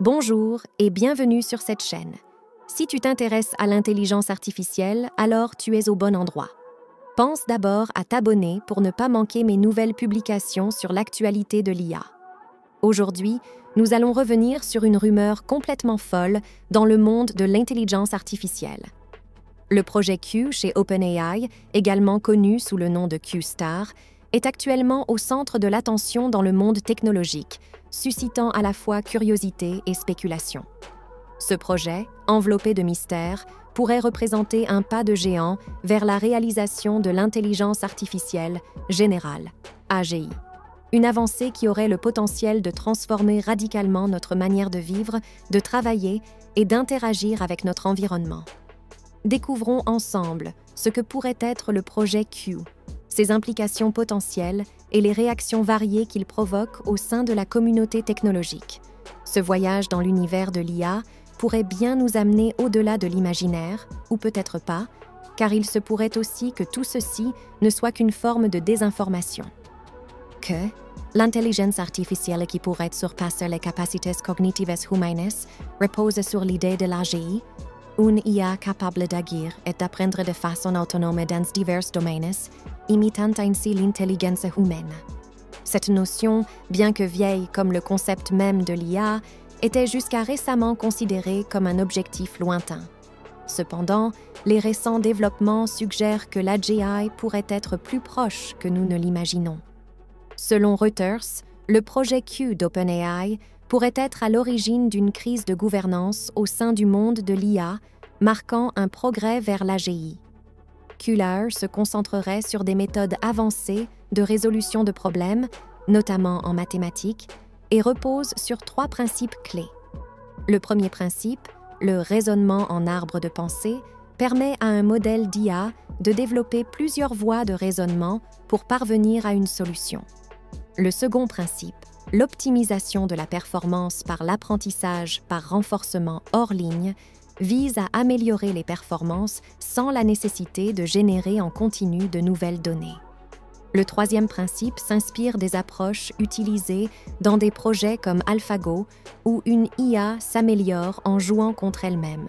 Bonjour et bienvenue sur cette chaîne. Si tu t'intéresses à l'intelligence artificielle, alors tu es au bon endroit. Pense d'abord à t'abonner pour ne pas manquer mes nouvelles publications sur l'actualité de l'IA. Aujourd'hui, nous allons revenir sur une rumeur complètement folle dans le monde de l'intelligence artificielle. Le projet Q chez OpenAI, également connu sous le nom de Q-Star, est actuellement au centre de l'attention dans le monde technologique, suscitant à la fois curiosité et spéculation. Ce projet, enveloppé de mystère, pourrait représenter un pas de géant vers la réalisation de l'intelligence artificielle générale, AGI. Une avancée qui aurait le potentiel de transformer radicalement notre manière de vivre, de travailler et d'interagir avec notre environnement. Découvrons ensemble ce que pourrait être le projet Q, ses implications potentielles et les réactions variées qu'il provoque au sein de la communauté technologique. Ce voyage dans l'univers de l'IA pourrait bien nous amener au-delà de l'imaginaire, ou peut-être pas, car il se pourrait aussi que tout ceci ne soit qu'une forme de désinformation. Que l'intelligence artificielle qui pourrait surpasser les capacités cognitives humaines repose sur l'idée de l'AGI, une IA capable d'agir et d'apprendre de façon autonome dans divers domaines, imitant ainsi l'intelligence humaine. Cette notion, bien que vieille comme le concept même de l'IA, était jusqu'à récemment considérée comme un objectif lointain. Cependant, les récents développements suggèrent que l'AGI pourrait être plus proche que nous ne l'imaginons. Selon Reuters, le projet Q d'OpenAI pourrait être à l'origine d'une crise de gouvernance au sein du monde de l'IA, marquant un progrès vers l'AGI. QLAR se concentrerait sur des méthodes avancées de résolution de problèmes, notamment en mathématiques, et repose sur 3 principes clés. Le premier principe, le raisonnement en arbre de pensée, permet à un modèle d'IA de développer plusieurs voies de raisonnement pour parvenir à une solution. Le second principe, l'optimisation de la performance par l'apprentissage par renforcement hors ligne, vise à améliorer les performances sans la nécessité de générer en continu de nouvelles données. Le troisième principe s'inspire des approches utilisées dans des projets comme AlphaGo, où une IA s'améliore en jouant contre elle-même.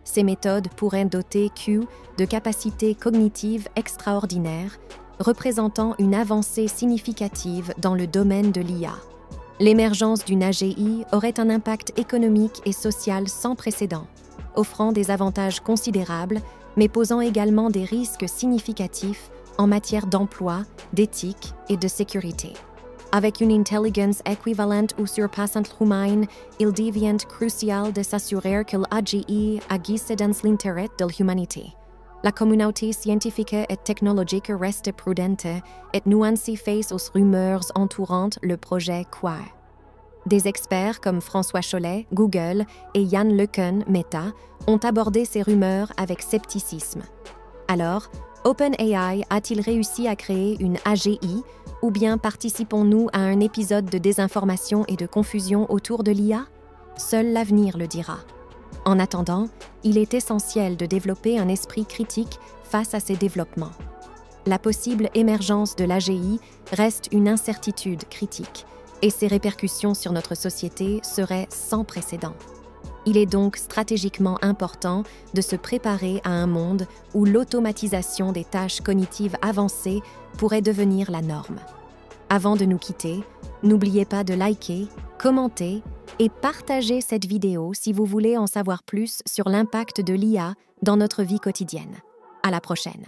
Ces méthodes pourraient doter Q de capacités cognitives extraordinaires, représentant une avancée significative dans le domaine de l'IA. L'émergence d'une AGI aurait un impact économique et social sans précédent, offrant des avantages considérables, mais posant également des risques significatifs en matière d'emploi, d'éthique et de sécurité. Avec une intelligence équivalente ou surpassante humaine, il devient crucial de s'assurer que l'AGI agisse dans l'intérêt de l'humanité. La communauté scientifique et technologique reste prudente et nuancée face aux rumeurs entourant le projet Q. Des experts comme François Chollet, Google, et Yann LeCun, Meta, ont abordé ces rumeurs avec scepticisme. Alors, OpenAI a-t-il réussi à créer une AGI ou bien participons-nous à un épisode de désinformation et de confusion autour de l'IA? Seul l'avenir le dira. En attendant, il est essentiel de développer un esprit critique face à ces développements. La possible émergence de l'AGI reste une incertitude critique, et ses répercussions sur notre société seraient sans précédent. Il est donc stratégiquement important de se préparer à un monde où l'automatisation des tâches cognitives avancées pourrait devenir la norme. Avant de nous quitter, n'oubliez pas de liker, commenter et partager cette vidéo si vous voulez en savoir plus sur l'impact de l'IA dans notre vie quotidienne. À la prochaine!